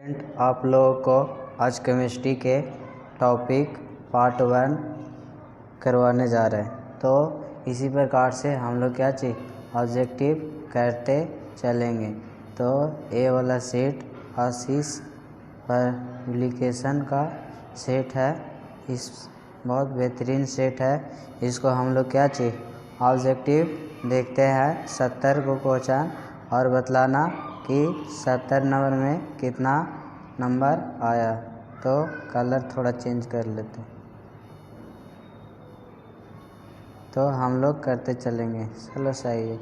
आप लोगों को आज केमिस्ट्री के टॉपिक पार्ट 1 करवाने जा रहे हैं। तो इसी प्रकार से हम लोग क्या चीज़ ऑब्जेक्टिव करते चलेंगे। तो ए वाला सेट आशीष पब्लिकेशन का सेट है, इस बहुत बेहतरीन सेट है। इसको हम लोग क्या चीज़ ऑब्जेक्टिव देखते हैं 70 को क्वेश्चन और बतलाना कि 70 नंबर में कितना नंबर आया। तो कलर थोड़ा चेंज कर लेते, तो हम लोग करते चलेंगे। चलो सही है।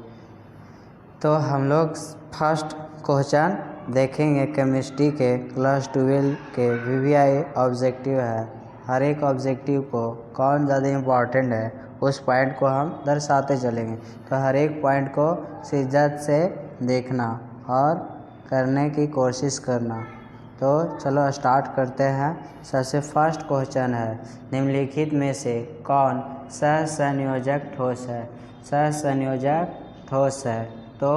तो हम लोग फर्स्ट क्वेश्चन देखेंगे केमिस्ट्री के क्लास 12 के वीवीआई ऑब्जेक्टिव है। हर एक ऑब्जेक्टिव को कौन ज़्यादा इम्पॉर्टेंट है उस पॉइंट को हम दर्शाते चलेंगे। तो हर एक पॉइंट को शिद्दत से देखना और करने की कोशिश करना। तो चलो स्टार्ट करते हैं। सबसे फर्स्ट क्वेश्चन है, निम्नलिखित में से कौन सहसंयोजक ठोस है? सहसंयोजक ठोस है तो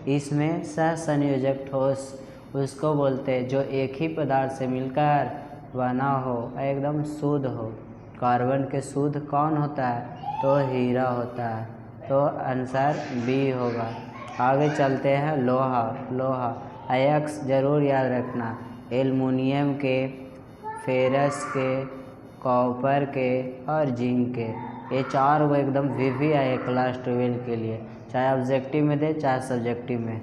इसमें सहसंयोजक ठोस उसको बोलते हैं जो एक ही पदार्थ से मिलकर बना हो, एकदम शुद्ध हो। कार्बन के शुद्ध कौन होता है? तो हीरा होता है। तो आंसर बी होगा। आगे चलते हैं। लोहा अयस्क जरूर याद रखना, एल्युमिनियम के, फेरस के, कॉपर के और जिंक के। ये चार वो एकदम वीवीआई है क्लास 12 के लिए, चाहे ऑब्जेक्टिव में दे चाहे सब्जेक्टिव में।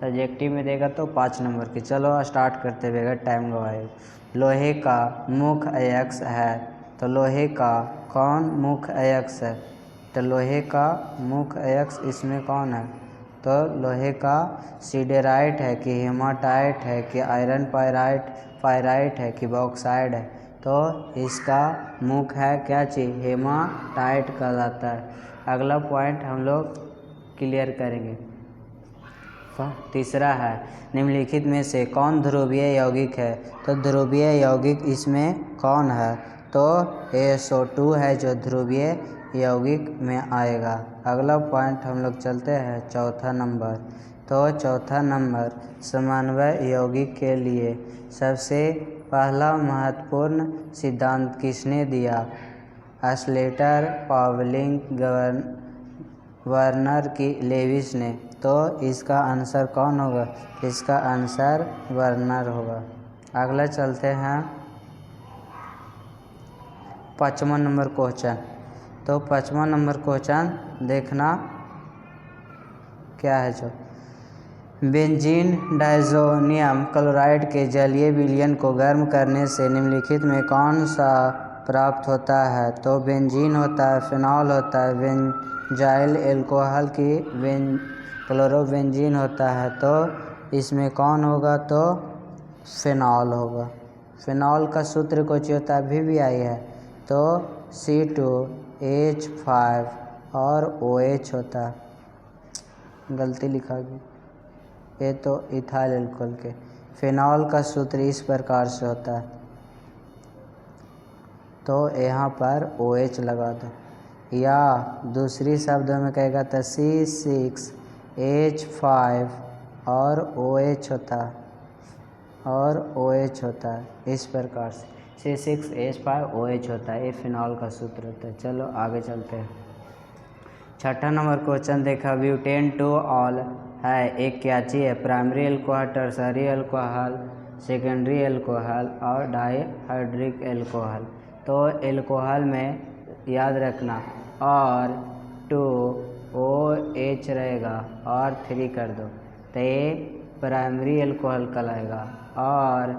सब्जेक्टिव में देगा तो 5 नंबर की। चलो स्टार्ट करते बगैर टाइम गवाए। लोहे का मुख्य अयस्क है, तो लोहे का कौन मुख्य अयस्क है? तो लोहे का मुख्य अयस्क इसमें कौन है? तो लोहे का सिडेराइट है कि हेमाटाइट है कि आयरन पायराइट है कि बॉक्साइड है? तो इसका मुख्य है क्या चीज़? हेमाटाइट कहलाता है। अगला पॉइंट हम लोग क्लियर करेंगे। तीसरा है, निम्नलिखित में से कौन ध्रुवीय यौगिक है? तो ध्रुवीय यौगिक इसमें कौन है? तो SO2 है जो ध्रुवीय यौगिक में आएगा। अगला पॉइंट हम लोग चलते हैं चौथा नंबर। तो चौथा नंबर, समन्वय यौगिक के लिए सबसे पहला महत्वपूर्ण सिद्धांत किसने दिया? स्लेटर, पावलिंग, वर्नर की लेविस ने। तो इसका आंसर कौन होगा? इसका आंसर वर्नर होगा। अगला चलते हैं 5वां नंबर क्वेश्चन। तो 5वां नंबर क्वेश्चन देखना क्या है। जो बेंजीन डायज़ोनियम क्लोराइड के जलीय विलयन को गर्म करने से निम्नलिखित में कौन सा प्राप्त होता है? तो बेंजीन होता है, फिनॉल होता है, बेंजाइल अल्कोहल की क्लोरोबेंजीन होता है। तो इसमें कौन होगा? तो फिनॉल होगा। फिनॉल का सूत्र कुछ होता है वीवीआई है, तो C2H5 और OH होता है। गलती लिखा गया, ये तो इथाइल अल्कोहल के। फिनॉल का सूत्र इस प्रकार से होता है, तो यहाँ पर OH लगा दो, या दूसरी शब्दों में कहेगा तो C6H5 और OH होता है, इस प्रकार से C6H5OH होता है। ये फिनॉल का सूत्र होता है। चलो आगे चलते हैं। छठा नंबर क्वेश्चन देखा, ब्यूटेन टू ऑल है एक क्या चीज़ है? Primary alcohol, tertiary alcohol, secondary alcohol और डाइहाइड्रिक अल्कोहल। तो अल्कोहल में याद रखना और 2OH रहेगा और 3 कर दो, तो ये प्राइमरी अल्कोहल कहलाएगा। और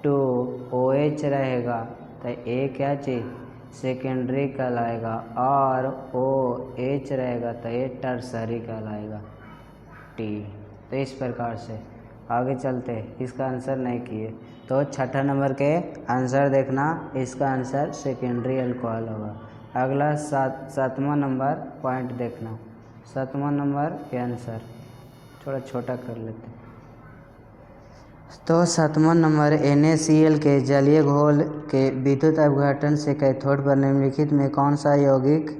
2OH रहेगा तो ये क्या चीज़? सेकेंडरी कहलाएगा। और OH रहेगा तो ये टर्सरी कहलाएगा, T। तो इस प्रकार से आगे चलते हैं। इसका आंसर नहीं किए तो छठा नंबर के आंसर देखना, इसका आंसर सेकेंडरी अल्कोहल होगा। अगला 7वां नंबर पॉइंट देखना। 7वां नंबर के आंसर थोड़ा छोटा कर लेते हैं। तो 7वां नंबर, NaCl के जलीय घोल के विद्युत अपघटन से कैथोड पर निम्नलिखित में कौन सा यौगिक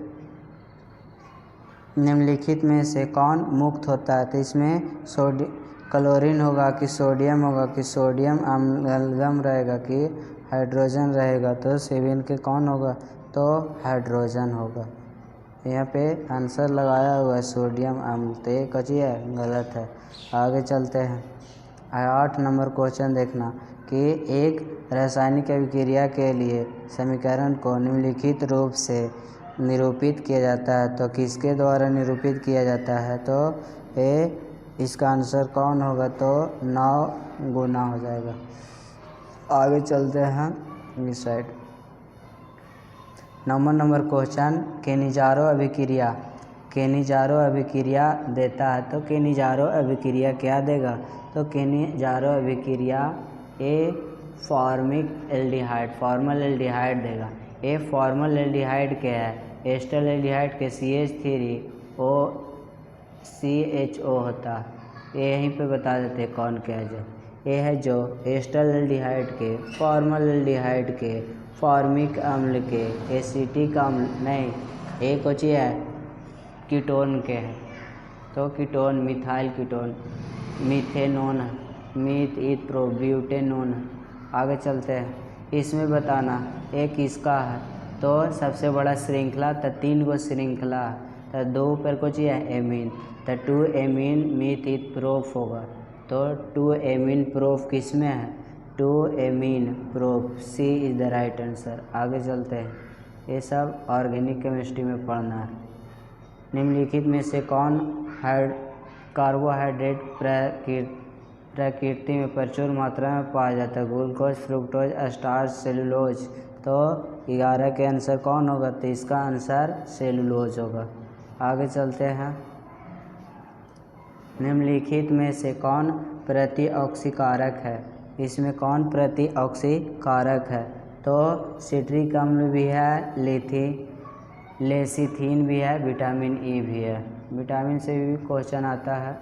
निम्नलिखित में से कौन मुक्त होता है? तो इसमें क्लोरीन होगा कि सोडियम होगा कि सोडियम अम्लगम रहेगा कि हाइड्रोजन रहेगा, तो सेवन के कौन होगा, तो हाइड्रोजन होगा। यहाँ पे आंसर लगाया हुआ है सोडियम अम्ल, तो ये कची है, गलत है। आगे चलते हैं। 8 नंबर क्वेश्चन देखना कि एक रासायनिक अभिक्रिया के लिए समीकरण को निम्नलिखित रूप से निरूपित किया जाता है, तो किसके द्वारा निरूपित किया जाता है, तो ये इसका आंसर कौन होगा, तो 9 गुना हो जाएगा। आगे चलते हैं इस साइड। 9 नंबर क्वेश्चन केनिजारो अभिक्रिया, केनिजारो अभिक्रिया देता है, तो केनिजारो अभिक्रिया क्या देगा, तो केनिजारो अभिक्रिया ए फॉर्मिक एल्डिहाइड, फॉर्मल एल्डिहाइड देगा। ए फॉर्मल एल्डिहाइड क्या है, एस्टर एल्डिहाइड के CH3O CHO होता है। ये यहीं पे बता देते हैं कौन क्या है। जो ये है जो एस्टर एल्डिहाइड के, फॉर्मल एल्डिहाइड के, फॉर्मिक अम्ल के, एसिटिक अम्ल नहीं, एक कोची है कीटोन के है, तो कीटोन मिथाइल कीटोन, मीथेनोन, मीथ इथ्रो ब्यूटेनोन। आगे चलते हैं। इसमें बताना ये किसका है, तो सबसे बड़ा श्रृंखला, तो 3 गो श्रृंखला, तो 2 ऊपर कोची है एमीन, तो 2 एमीन मीथ इथ प्रोफ होगा, तो 2 एमीन प्रोफ किस में है, 2 एमीन प्रोफ, C is the right answer. आगे चलते हैं। ये सब ऑर्गेनिक केमिस्ट्री में पढ़ना है। निम्नलिखित में से कौन कार्बोहाइड्रेट प्रकृति में प्रचुर मात्रा में पाया जाता है, ग्लूकोज, फ्रुक्टोज, स्टार्च, सेलुलोज, तो 11 के आंसर कौन होगा, तो इसका आंसर सेलुलोज होगा। आगे चलते हैं। निम्नलिखित में से कौन प्रतिऑक्सीकारक है, इसमें कौन प्रतिऑक्सीकारक है, तो सिट्रिक अम्ल भी है, लेसिथीन भी है, विटामिन ई भी है। विटामिन से भी क्वेश्चन आता है।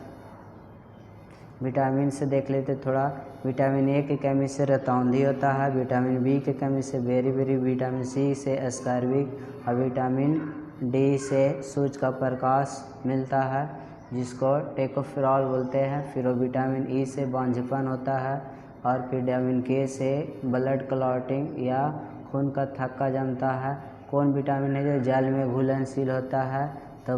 विटामिन से देख लेते थोड़ा। विटामिन ए की कमी से रतौंधी होता है, विटामिन बी की कमी से बेरी, विटामिन सी से अस्कॉर्बिक, और विटामिन डी से सूर्य का प्रकाश मिलता है जिसको टेकोफेरॉल बोलते हैं। फिर विटामिन ई से बांझपन होता है, और फिर विटामिन के से ब्लड क्लॉटिंग या खून का थक्का जमता है। कौन विटामिन है जो जल में घुलनशील होता है, तो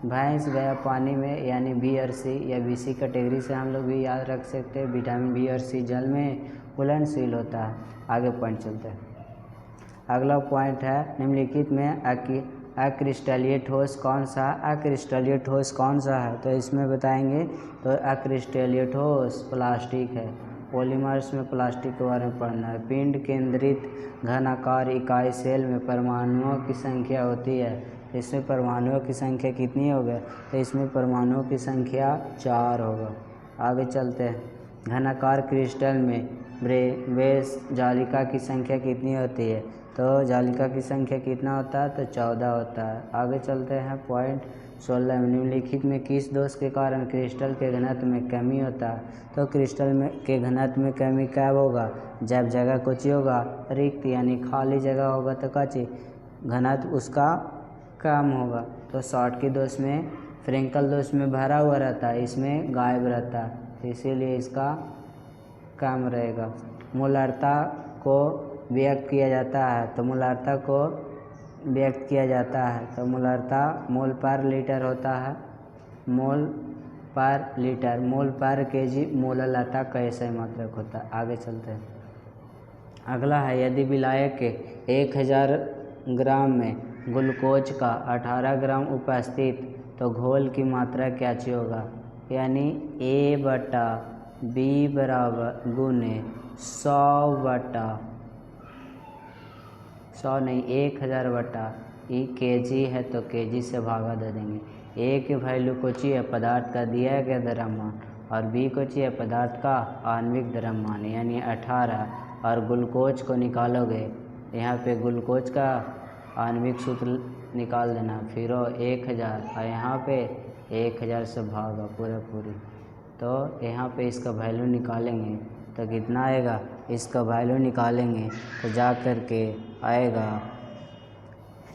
भैंस गया पानी में, यानी बी और सी या BC कैटेगरी से हम लोग भी याद रख सकते हैं। विटामिन बी और सी जल में घुलनशील होता है। आगे पॉइंट चलते हैं। अगला पॉइंट है निम्नलिखित में अक्रिस्टलीय ठोस कौन सा, अक्रिस्टलीय ठोस कौन सा है, तो इसमें बताएंगे। तो अक्रिस्टलीय ठोस प्लास्टिक है। पॉलीमर्स में प्लास्टिक के बारे में पढ़ना है। पिंड केंद्रित घनाकार इकाई सेल में परमाणुओं की संख्या होती है, तो इसमें परमाणुओं की संख्या कितनी होगी, तो इसमें परमाणुओं की संख्या 4 होगा। आगे चलते हैं। घनाकार क्रिस्टल में बेस जालिका की संख्या कितनी होती है, तो जालिका की संख्या कितना होता है, तो 14 होता है। आगे चलते हैं पॉइंट 16 में। निम्नलिखित में किस दोष के कारण क्रिस्टल के घनत्व में कमी होता है, तो क्रिस्टल के घनत्व में कमी कब होगा, जब जगह कुछ होगा रिक्त, यानी खाली जगह होगा, तो कची घनत्व उसका कम होगा। तो शॉर्ट के दोष में, फ्रेंकल दोष में भरा हुआ रहता है, इसमें गायब रहता है, तो इसीलिए इसका कम रहेगा। मोलरता को व्यक्त किया जाता है, तो मोलरता को व्यक्त किया जाता है, तो मोलरता मोल पर लीटर होता है, मोल पर लीटर, मोल पर केजी मोलरता कैसे मात्रक होता है। आगे चलते हैं। अगला है यदि विलायक के 1000 ग्राम में ग्लूकोज का 18 ग्राम उपस्थित, तो घोल की मात्रा क्या होगा, यानी A/B बराबर गुने 100 नहीं 1000 बटा ई केजी है, तो केजी से भागा दे देंगे। ए की वैल्यू को चाहिए पदार्थ का दिया गया द्रव्यमान, और बी को चाहिए पदार्थ का आणविक द्रव्यमान, यानी 18, और ग्लूकोज को निकालोगे, यहाँ पे ग्लूकोज का आणविक सूत्र निकाल देना, फिर 1000, और यहाँ पे 1000 से भागा पूरी, तो यहाँ पे इसका वैल्यू निकालेंगे तो कितना आएगा, इसका वैल्यू निकालेंगे तो जा कर के आएगा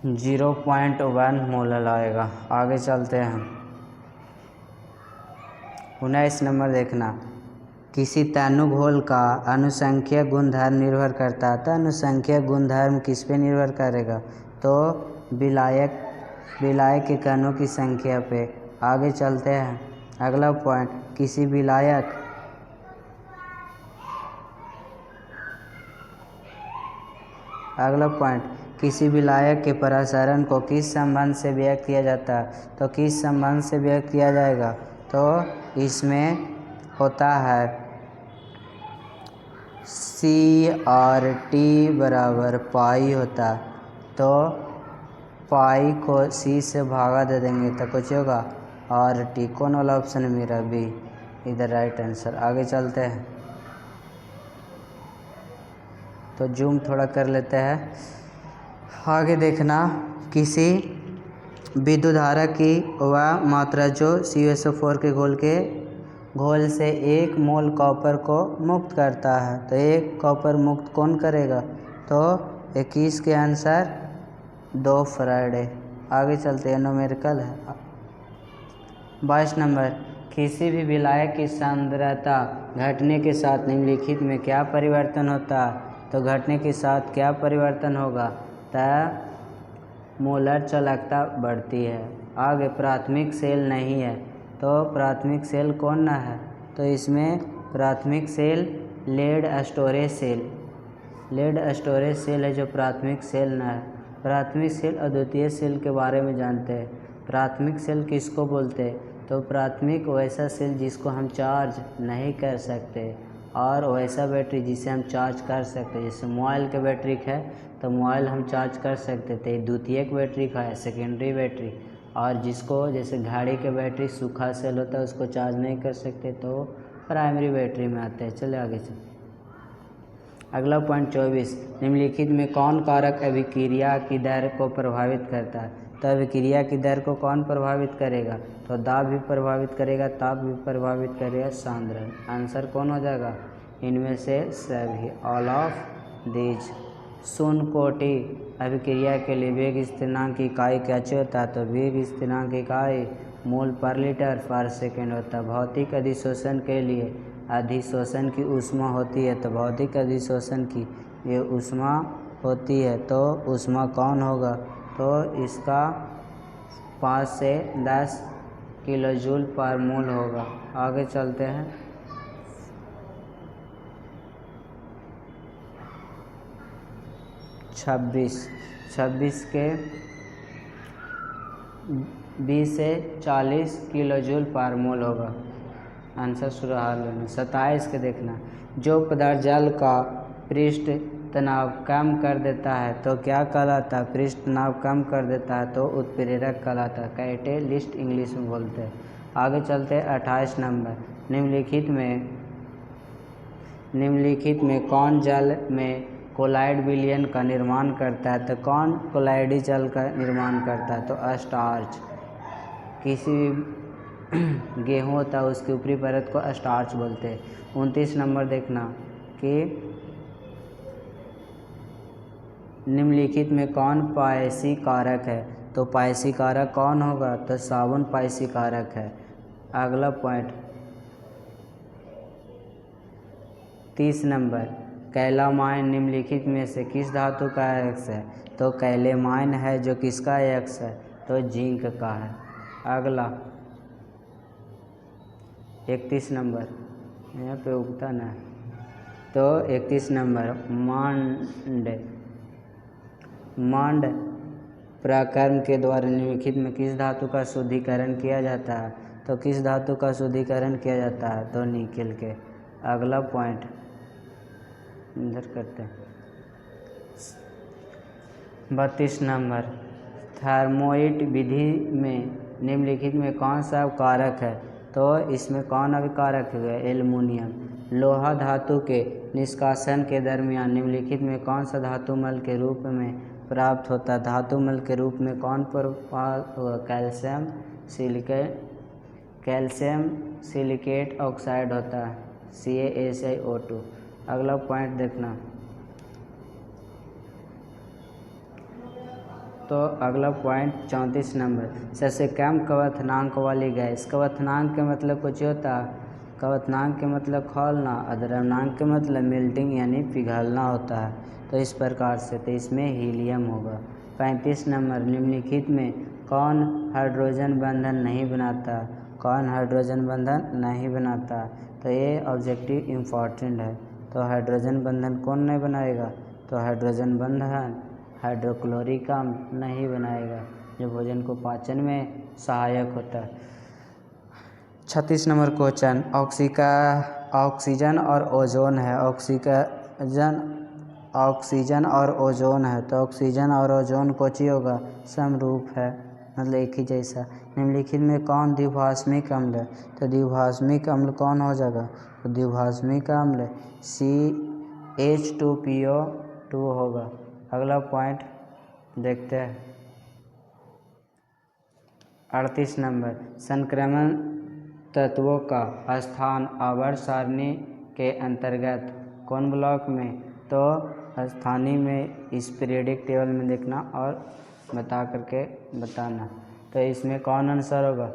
0.1 मोलर आएगा। आगे चलते हैं। 19 नंबर देखना, किसी तैनु घोल का अनुसंख्यक गुणधर्म निर्भर करता है। तो अनुसंख्यक गुणधर्म किस पे निर्भर करेगा? तो विलायक के कणों की संख्या पे। आगे चलते हैं। अगला पॉइंट, किसी विलायक के प्रसारण को किस संबंध से व्यक्त किया जाता है? तो किस संबंध से व्यक्त किया जाएगा? तो इसमें होता है CRT बराबर पाई होता है। तो पाई को C से भागा दे देंगे तो कुछ होगा RT। कौन वाला ऑप्शन है मेरा? बी, इधर राइट आंसर। आगे चलते हैं। तो जूम थोड़ा कर लेते हैं। आगे देखना, किसी विद्युत धारा की वह मात्रा जो CuSO4 के घोल से 1 मोल कॉपर को मुक्त करता है। तो 1 कॉपर मुक्त कौन करेगा? तो 21 के आंसर 2 फैराड। आगे चलते हैं, न्यूमेरिकल है। 22 नंबर, किसी भी विलायक की सांद्रता घटने के साथ निम्नलिखित में क्या परिवर्तन होता है? तो घटने के साथ क्या परिवर्तन होगा? तो मोलर चालकता बढ़ती है। आगे, प्राथमिक सेल नहीं है। तो प्राथमिक सेल कौन ना है? तो इसमें प्राथमिक सेल लेड स्टोरेज सेल है जो प्राथमिक सेल ना है। प्राथमिक सेल अद्वितीय सेल के बारे में जानते हैं। प्राथमिक सेल किसको बोलते हैं? तो प्राथमिक वैसा सेल जिसको हम चार्ज नहीं कर सकते, और वैसा बैटरी जिसे हम चार्ज कर सकते। जैसे मोबाइल के बैटरी है तो मोबाइल हम चार्ज कर सकते थे, द्वितीयक बैटरी का है सेकेंडरी बैटरी। और जिसको जैसे घड़ी के बैटरी सूखा सेल होता है उसको चार्ज नहीं कर सकते, तो प्राइमरी बैटरी में आते हैं। चलिए आगे चल। अगला पॉइंट 24, निम्नलिखित में कौन कारक अभिक्रिया की दर को प्रभावित करता है? तो अभिक्रिया की दर को कौन प्रभावित करेगा? तो दाब भी प्रभावित करेगा, ताप भी प्रभावित करेगा, सांद्रण। आंसर कौन हो जाएगा? इनमें से सभी, ऑल ऑफ दीज। शून्य कोटि अभिक्रिया के लिए वेग स्थिरांक की इकाई क्या होता है? तो वेग स्थिरांक इकाई मोल पर लीटर पर सेकेंड होता है। भौतिक अधिशोषण के लिए अधिशोषण की ऊष्मा होती है। तो भौतिक अधिशोषण की ये ऊष्मा होती है, तो ऊष्मा कौन होगा? तो इसका 5 से 10 किलो जूल पर मोल होगा। आगे चलते हैं। 26 के 20 से 40 किलो जूल पर मोल होगा। आंसर सुराह लेना। 27 के देखना, जो पदार्थ जल का पृष्ठ तनाव कम कर देता है तो क्या कहलाता है? पृष्ठ तनाव कम कर देता है तो उत्प्रेरक कहलाता है, कैटेलिस्ट इंग्लिश में बोलते हैं। आगे चलते हैं। 28 नंबर, निम्नलिखित में कौन जल में कोलाइड विलयन का निर्माण करता है? तो कौन कोलाइडी जल का निर्माण करता है? तो स्टार्च। किसी गेहूँ होता है उसकी ऊपरी परत को स्टार्च बोलते हैं। 29 नंबर देखना कि निम्नलिखित में कौन पायसी कारक है? तो पायसी कारक कौन होगा? तो साबुन पायसी कारक है। अगला पॉइंट 30 नंबर, कैलामाइन निम्नलिखित में से किस धातु का अयस्क है? तो कैलेमाइन है जो किसका अयस्क है? तो जिंक का है। अगला 31 नंबर, यहाँ पे उगता ना है। तो 31 नंबर, मांड प्रक्रम के द्वारा निम्नलिखित में किस धातु का शुद्धिकरण किया जाता है? तो किस धातु का शुद्धिकरण किया जाता है? तो निकेल के। अगला पॉइंट इधर करते हैं। 32 नंबर, थर्मोइट विधि में निम्नलिखित में कौन सा कारक है? तो इसमें कौन अभिकारक है? एल्युमिनियम। लोहा धातु के निष्कासन के दरमियान निम्नलिखित में कौन सा धातुमल के रूप में प्राप्त होता है? धातुमल के रूप में कौन प्राप्त होगा? कैल्शियम सिलिकेट ऑक्साइड होता है, CaSiO2। अगला पॉइंट देखना, तो अगला पॉइंट 34 नंबर, सबसे कम क्वथनांक वाली गैस। क्वथनांक के मतलब कुछ होता, क्वथनांक के मतलब खौलना, और द्रव्यनांक के मतलब मेल्टिंग यानी पिघलना होता है। तो इस प्रकार से, तो इसमें हीलियम होगा। 35 नंबर, निम्नलिखित में कौन हाइड्रोजन बंधन नहीं बनाता? कौन हाइड्रोजन बंधन नहीं बनाता? तो ये ऑब्जेक्टिव इम्पॉर्टेंट है। तो हाइड्रोजन बंधन कौन नहीं बनाएगा? तो हाइड्रोजन बंधन हाइड्रोक्लोरिक अम्ल नहीं बनाएगा, जो भोजन को पाचन में सहायक होता है। 36 नंबर क्वेश्चन, ऑक्सीजन और ओजोन है। ऑक्सीजन और ओजोन है, तो ऑक्सीजन और ओजोन कोची होगा? समरूप है, मतलब एक ही जैसा। निम्नलिखित में कौन द्विभाषमिक अम्ल है? तो द्विभाषमिक अम्ल कौन हो जाएगा? तो द्विभाषमिक अम्ल CH2PO2 होगा। अगला पॉइंट देखते हैं, 38 नंबर, संक्रमण तत्वों का स्थान आवर्त सारणी के अंतर्गत कौन ब्लॉक में? तो स्थानीय में इस पीरियडिक टेबल में देखना और बता करके बताना। तो इसमें कौन आंसर होगा?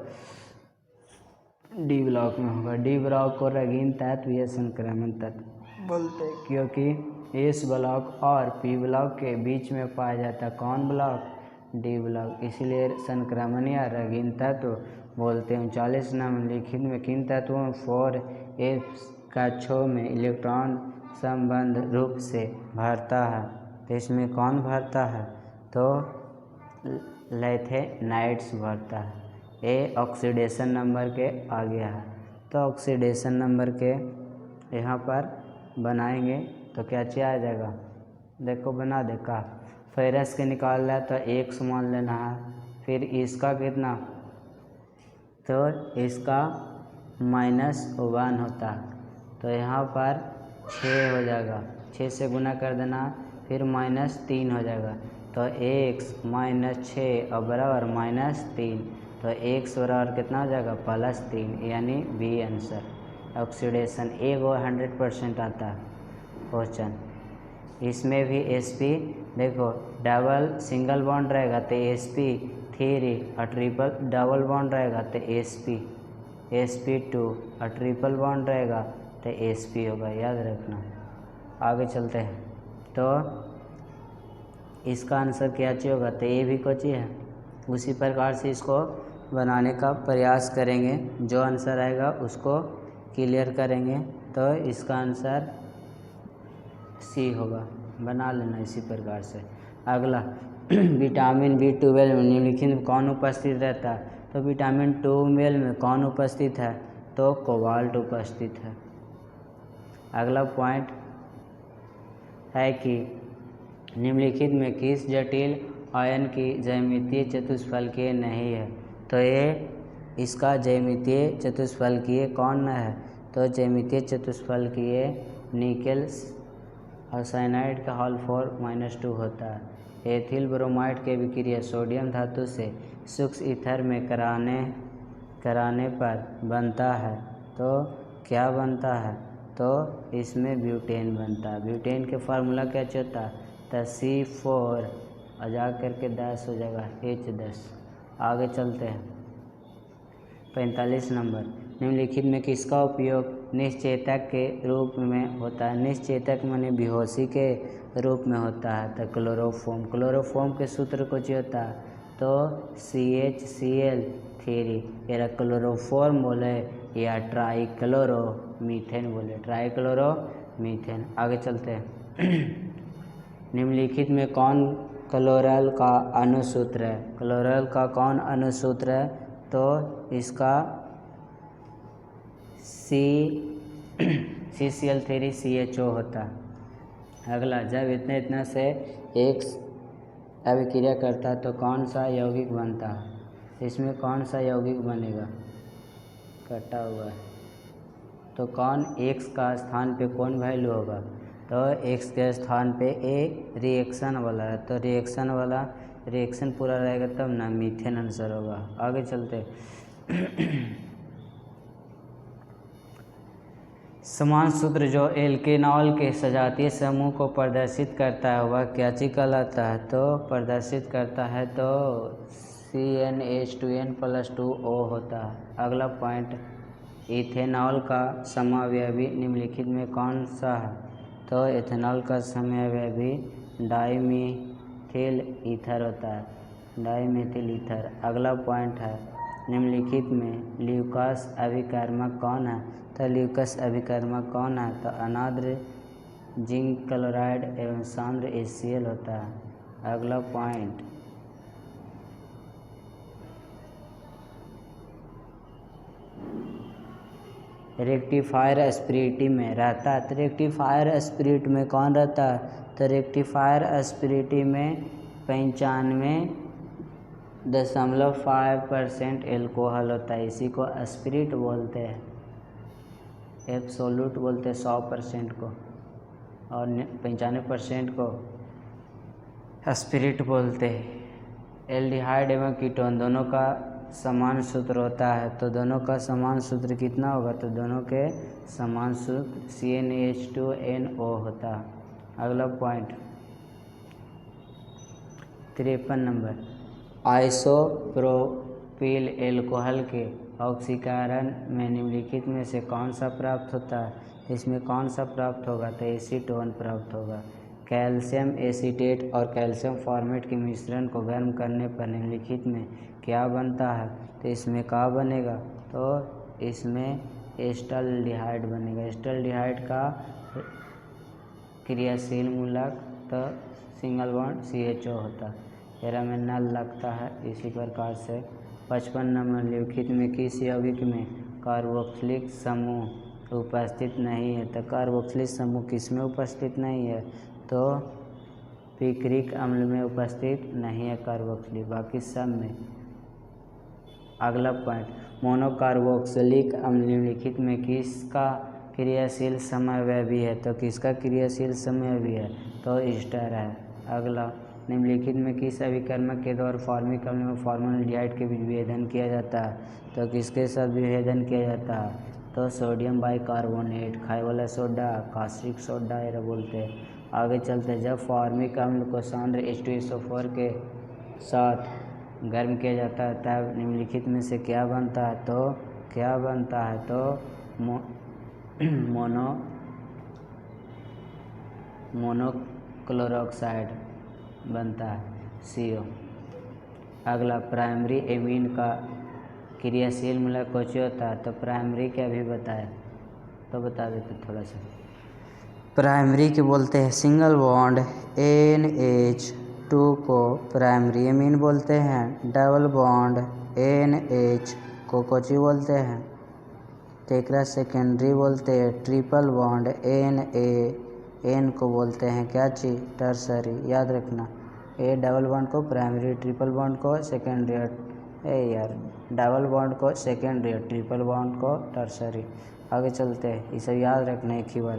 डी ब्लॉक में होगा। डी ब्लॉक को रंगीन तत्व या संक्रमण तत्व बोलते हैं, क्योंकि इस ब्लॉक और पी ब्लॉक के बीच में पाया जाता है कौन ब्लॉक? डी ब्लॉक, इसीलिए संक्रमण या रंगीन तत्व बोलते हैं। 39 निम्नलिखित में किन तत्वों में 4s कक्षों में इलेक्ट्रॉन संबंध रूप से भरता है? तो इसमें कौन भरता है? तो लैथेनाइड्स भरता है। ये ऑक्सीडेशन नंबर के आगे है। तो ऑक्सीडेशन नंबर के यहाँ पर बनाएंगे तो क्या चीज़ आ जाएगा? देखो बना दे का, फेरस के निकाल रहा है तो 1 मान लेना है। फिर इसका कितना? तो इसका -1 होता है, तो यहाँ पर 6 हो जाएगा। 6 से गुना कर देना, फिर -3 हो जाएगा। तो x -6 और बराबर -3, तो x बराबर कितना हो जाएगा? +3, यानी बी आंसर। ऑक्सीडेशन एगो 100% आता है क्वेश्चन। इसमें भी sp देखो, डबल सिंगल बॉन्ड रहेगा तो sp3, और ट्रिपल डबल बॉन्ड रहेगा तो sp2, और ट्रिपल बॉन्ड रहेगा तो sp होगा, याद रखना। आगे चलते हैं, तो इसका आंसर क्या चाहिए होगा? तो ये भी कोची है। उसी प्रकार से इसको बनाने का प्रयास करेंगे, जो आंसर आएगा उसको क्लियर करेंगे। तो इसका आंसर सी होगा, बना लेना इसी प्रकार से। अगला विटामिन B12 में निम्नलिखित में कौन उपस्थित रहता है? तो विटामिन 12 में कौन उपस्थित है? तो कोबाल्ट उपस्थित है। अगला पॉइंट है कि निम्नलिखित में किस जटिल आयन की ज्यामितीय चतुष्फलकीय नहीं है? तो ये इसका ज्यामितीय चतुष्फलकीय कौन है? तो ज्यामितीय चतुष्फलकीय निकेल और साइनाइड का हॉल 4-2 होता है। एथिल ब्रोमाइड के विक्रिया सोडियम धातु से सूक्ष्म ईथर में कराने पर बनता है, तो क्या बनता है? तो इसमें ब्यूटेन बनता है। ब्यूटेन के फार्मूला क्या होता है? तो C4 और जा करके 10 हो जाएगा, H10। आगे चलते हैं, 45 नंबर, निम्नलिखित में किसका उपयोग निश्चेतक के रूप में होता है? निश्चेतक माने बेहोशी के रूप में होता है। तो क्लोरोफॉर्म, क्लोरोफॉर्म के सूत्र कुछ होता है? तो CHCl3, या क्लोरोफॉर्म बोले या ट्राइक्लोरोमीथेन बोले, ट्राइक्लोरोमीथेन। आगे चलते हैं निम्नलिखित में कौन क्लोरल का अणुसूत्र है? क्लोरल का कौन अणुसूत्र है? तो इसका CCl3CHO होता है। अगला, जब इतना से एक अभिक्रिया करता है तो कौन सा यौगिक बनता है? इसमें कौन सा यौगिक बनेगा? कटा हुआ है, तो कौन x का स्थान पे कौन वैल्यू होगा? तो x के स्थान पे एक रिएक्शन वाला है, तो रिएक्शन पूरा रहेगा तब ना मीथेन आंसर होगा। आगे चलते समान सूत्र जो एल्केनॉल के सजातीय समूह को प्रदर्शित करता है वह क्या चीज कहलाता है? तो प्रदर्शित करता है तो CnH2n+2O होता है। अगला पॉइंट, इथेनॉल का समावयवी निम्नलिखित में कौन सा है? तो इथेनॉल का समावयवी डाईमीथिल ईथर होता है, डाईमीथिल ईथर। अगला पॉइंट है, निम्नलिखित में ल्यूकास अभिकर्मक कौन है? तो ल्यूकास अभिकर्मक कौन है? तो अनाद्र जिंक क्लोराइड एवं सांद्र HCl होता है। अगला पॉइंट, रेक्टिफायर स्पिरिटी में रहता है। तो रेक्टिफायर स्पिरिट में कौन रहता है? तो रेक्टिफायर स्पिरिटी में 95.5% एल्कोहल होता है। इसी को स्पिरिट बोलते हैं, एब्सोल्यूट बोलते हैं 100% को, और 95% को स्पिरिट बोलते हैं। एल्डिहाइड एवं कीटोन दोनों का समान सूत्र होता है। तो दोनों का समान सूत्र कितना होगा? तो दोनों के समान सूत्र CnH2nO होता है। अगला पॉइंट 53 नंबर, आइसोप्रोपिल एल्कोहल के ऑक्सीकरण में निम्नलिखित में से कौन सा प्राप्त होता है? इसमें कौन सा प्राप्त होगा? तो एसीटोन प्राप्त होगा। कैल्शियम एसीटेट और कैल्शियम फॉर्मेट के मिश्रण को गर्म करने पर निम्नलिखित में क्या बनता है? तो इसमें क्या बनेगा? तो इसमें एस्टाल्डिहाइड बनेगा। एस्टाल्डिहाइड का क्रियाशील मूलक तो सिंगल बॉन्ड CHO होता है, एरा में नल लगता है। इसी प्रकार से 55 नंबर, निम्नलिखित में किस यौगिक में कार्बोक्सिलिक समूह उपस्थित नहीं है? तो कार्बोक्सिलिक समूह किस में उपस्थित नहीं है? तो पिक्रिक अम्ल में उपस्थित नहीं है कार्बोक्सिलिक, बाकी सब में। अगला पॉइंट, मोनोकार्बोक्सिलिक अम्ल निम्नलिखित में किसका क्रियाशील समवयवी है? तो किसका क्रियाशील समवयवी है? तो ईस्टर है। अगला, निम्नलिखित में किस अभिकर्मक के द्वारा फॉर्मिक अम्ल में फॉर्मल्डिहाइड के बीच विभेदन किया जाता है? तो किसके साथ विभेदन किया जाता है? तो सोडियम बाइकार्बोनेट, खाए वाला सोडा, कास्टिक सोडा ये बोलते हैं। आगे चलते हैं, जब फॉर्मिक अम्ल को सांद्र H2SO4 के साथ गर्म किया जाता है तब निम्नलिखित में से क्या बनता है? तो क्या बनता है? तो मोनोक्लोरोक्साइड बनता है, CO। अगला, प्राइमरी एमीन का क्रियाशील मूलक कौन होता है? तो प्राइमरी क्या भी बताया, तो बता देते थोड़ा सा। प्राइमरी के बोलते हैं सिंगल बॉन्ड NH2 को प्राइमरी एमीन बोलते हैं। डबल बॉन्ड NH को कोची बोलते हैं? तेकरा सेकेंडरी बोलते हैं। ट्रिपल बॉन्ड N को बोलते हैं क्या चीज? टर्सरी। याद रखना, डबल बॉन्ड को प्राइमरी, ट्रिपल बॉन्ड को सेकेंडरी, डबल बॉन्ड को सेकेंडरी, ट्रिपल बॉन्ड को टर्सरी। आगे चलते हैं, ये सब याद रखना एक ही बार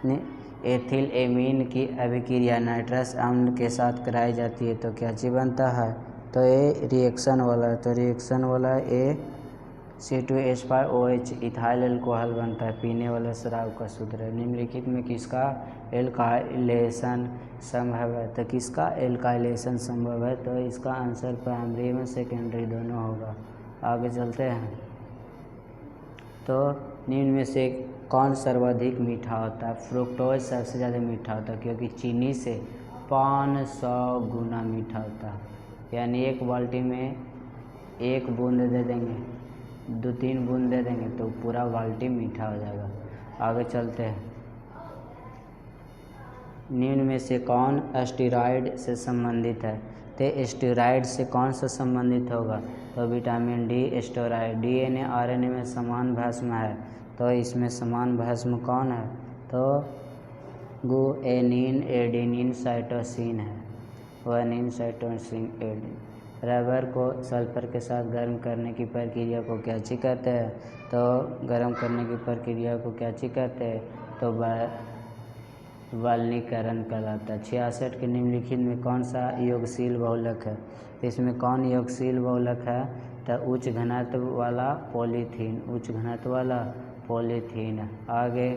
में। एथिल एमीन की अभिक्रिया नाइट्रस अम्ल के साथ कराई जाती है तो क्या चीज बनता है? तो ये रिएक्शन वाला है। तो रिएक्शन वाला C2H5OH इथाइल अल्कोहल बनता है, पीने वाला शराब का सूत्र है। निम्नलिखित में किसका एल्काइलेशन संभव है? तो किसका एल्काइलेशन संभव है? तो इसका आंसर प्राइमरी में सेकेंडरी दोनों होगा। आगे चलते हैं, तो निम्न में से कौन सर्वाधिक मीठा होता है? फ्रुक्टोज सबसे ज़्यादा मीठा होता है क्योंकि चीनी से 500 गुना मीठा होता है। यानी एक बाल्टी में 1 बूंद दे देंगे, 2-3 बूंद दे देंगे तो पूरा बाल्टी मीठा हो जाएगा। आगे चलते हैं, निम्न में से कौन स्टेरॉइड से संबंधित है? तो स्टेरॉइड से कौन सा संबंधित होगा? तो vitamin D steroid. DNA RNA में समान भस्म है, तो इसमें समान भस्म कौन है? तो गुएनिन एडेनिन साइटोसिन है, गुएनिन साइटोसिन एडेनिन। रबर को सल्फर के साथ गर्म करने की प्रक्रिया को क्या चीज कहते हैं? तो गर्म करने की प्रक्रिया को क्या चीज कहते हैं? तो वाल्नीकरण कहलाता है। 66 के निम्नलिखित में कौन सा योगशील बहुलक है? इसमें कौन योगशील बहुलक है? तो उच्च घनत्व वाला पॉलीथीन, उच्च घनत्व वाला पॉलीथीन। आगे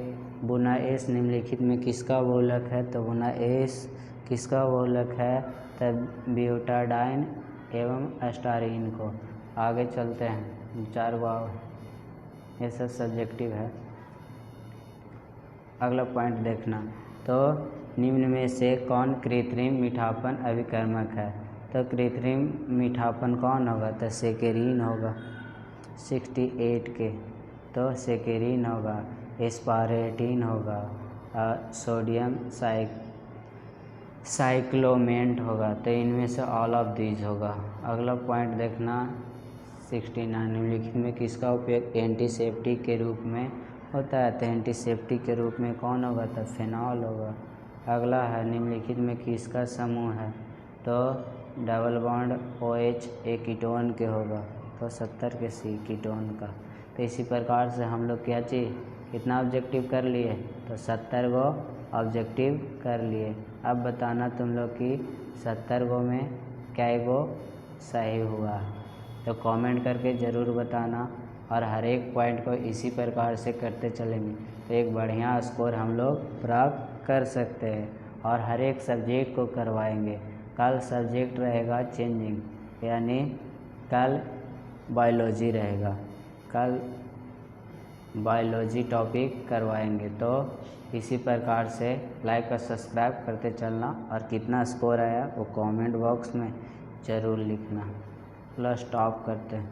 बुना एस निम्नलिखित में किसका बहुलक है, तो बुना एस किसका बहुलक है, तब ब्यूटाडाइन एवं एस्टारीन को। आगे चलते हैं, 4 बार ये सब सब्जेक्टिव है। अगला पॉइंट देखना, तो निम्न में से कौन कृत्रिम मीठापन अभिकर्मक है, तो कृत्रिम मीठापन कौन होगा, तो सेकेरीन होगा। 68 के, तो सेकेरीन होगा, एस्पारेटिन होगा, सोडियम साइक्लोमेंट होगा। तो इनमें से ऑल ऑफ दीज होगा। अगला पॉइंट देखना 69, निम्नलिखित में किसका उपयोग एंटीसेप्टिक के रूप में होता है, तो एंटीसेप्टिक के रूप में कौन होगा, तो फिनॉल होगा। अगला है निम्नलिखित में किसका समूह है, तो डबल बॉन्ड OH एक कीटोन के होगा, तो 70 के सी कीटोन का। तो इसी प्रकार से हम लोग क्या चीज़ कितना ऑब्जेक्टिव कर लिए, तो 70 गो ऑब्जेक्टिव कर लिए। अब बताना तुम लोग कि 70 गो में क्या गो सही हुआ, तो कमेंट करके ज़रूर बताना। और हर एक पॉइंट को इसी प्रकार से करते चलेंगे तो एक बढ़िया स्कोर हम लोग प्राप्त कर सकते हैं। और हर एक सब्जेक्ट को करवाएंगे। कल सब्जेक्ट रहेगा चेंजिंग, यानी कल बायोलॉजी रहेगा, कल बायोलॉजी टॉपिक करवाएंगे। तो इसी प्रकार से लाइक और सब्सक्राइब करते चलना। और कितना स्कोर आया वो कमेंट बॉक्स में ज़रूर लिखना। चलो स्टॉप करते हैं।